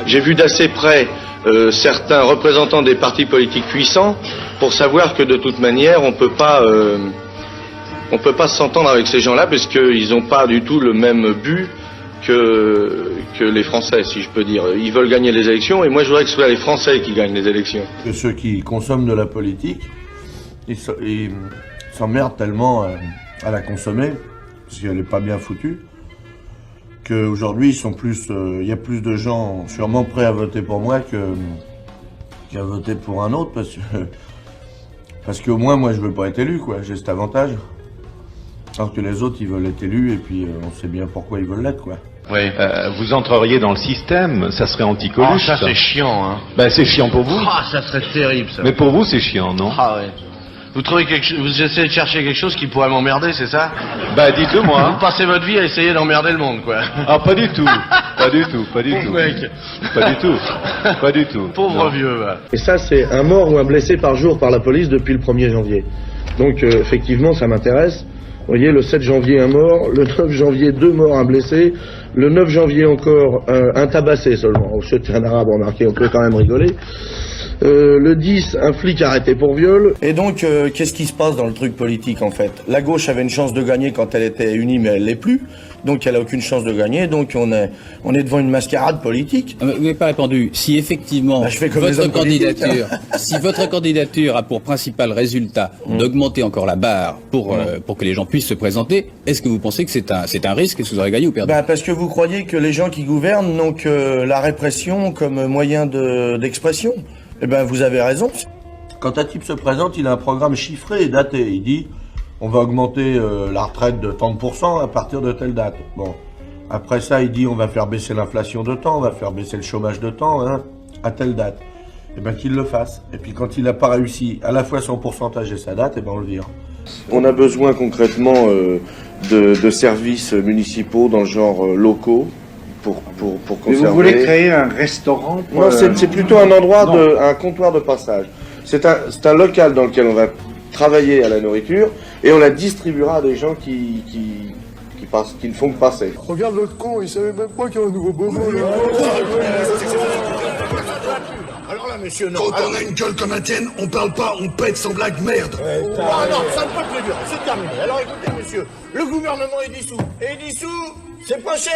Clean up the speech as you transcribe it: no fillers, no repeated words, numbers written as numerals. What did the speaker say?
J'ai vu d'assez près certains représentants des partis politiques puissants pour savoir que de toute manière on peut pas s'entendre avec ces gens-là parce qu'ils n'ont pas du tout le même but que les Français, si je peux dire. Ils veulent gagner les élections et moi je voudrais que ce soit les Français qui gagnent les élections. Que ceux qui consomment de la politique, ils s'emmerdent tellement à la consommer, parce qu'elle n'est pas bien foutue, qu'aujourd'hui il y a plus de gens sûrement prêts à voter pour moi qu'à voter pour un autre, parce qu'au moins moi je veux pas être élu, quoi. J'ai cet avantage. Alors que les autres ils veulent être élus et puis on sait bien pourquoi ils veulent l'être, quoi. Oui. Vous entreriez dans le système, ça serait anti-Coluche. Ah, ça c'est chiant, hein. Ben c'est chiant pour vous. Ah, ça serait terrible, ça. Mais pour vous c'est chiant, non? Ah ouais. Vous trouvez vous essayez de chercher quelque chose qui pourrait m'emmerder, c'est ça? Bah dites-le moi. Vous passez votre vie à essayer d'emmerder le monde, quoi. Ah pas du tout, pas du tout, pas du tout. Mec. Pas du tout, pas du tout. Pauvre Non. vieux, va. Et ça, c'est un mort ou un blessé par jour par la police depuis le 1er janvier. Donc, effectivement, ça m'intéresse. Vous voyez, le 7 janvier, un mort. Le 9 janvier, 2 morts, un blessé. Le 9 janvier, encore, un tabassé seulement. Oh, c'était un arabe, remarquez, on peut quand même rigoler. Le 10, un flic arrêté pour viol. Et donc, qu'est-ce qui se passe dans le truc politique, en fait? La gauche avait une chance de gagner quand elle était unie, mais elle l'est plus. Donc, elle a aucune chance de gagner. Donc, on est devant une mascarade politique. Vous n'avez pas répondu. Si effectivement si votre candidature a pour principal résultat d'augmenter encore la barre pour que les gens puissent se présenter, est-ce que vous pensez que c'est un risque? Est-ce que vous aurez gagné ou perdu? Parce que vous croyez que les gens qui gouvernent n'ont que la répression comme moyen d'expression. Eh ben, vous avez raison. Quand un type se présente, il a un programme chiffré et daté. Il dit, on va augmenter la retraite de tant de pourcents à partir de telle date. Bon. Après ça, il dit, on va faire baisser l'inflation de temps, on va faire baisser le chômage de temps, hein, à telle date. Eh ben, qu'il le fasse. Et puis, quand il n'a pas réussi à la fois son pourcentage et sa date, eh ben, on le vire. On a besoin concrètement de services municipaux dans le genre locaux pour conserver. Mais vous voulez créer un restaurant pour Non, c'est plutôt un endroit un comptoir de passage. C'est un local dans lequel on va travailler à la nourriture et on la distribuera à des gens qui ne font que passer. Regarde l'autre con, il savait même pas qu'il y a un nouveau bobo. Alors là, monsieur, non. Quand on a une gueule comme la tienne, on parle pas, on pète sans blague, merde. Ah non, ça ne peut plus durer, c'est terminé. Alors écoutez, monsieur, le gouvernement est dissous. Et dissous, c'est pas cher.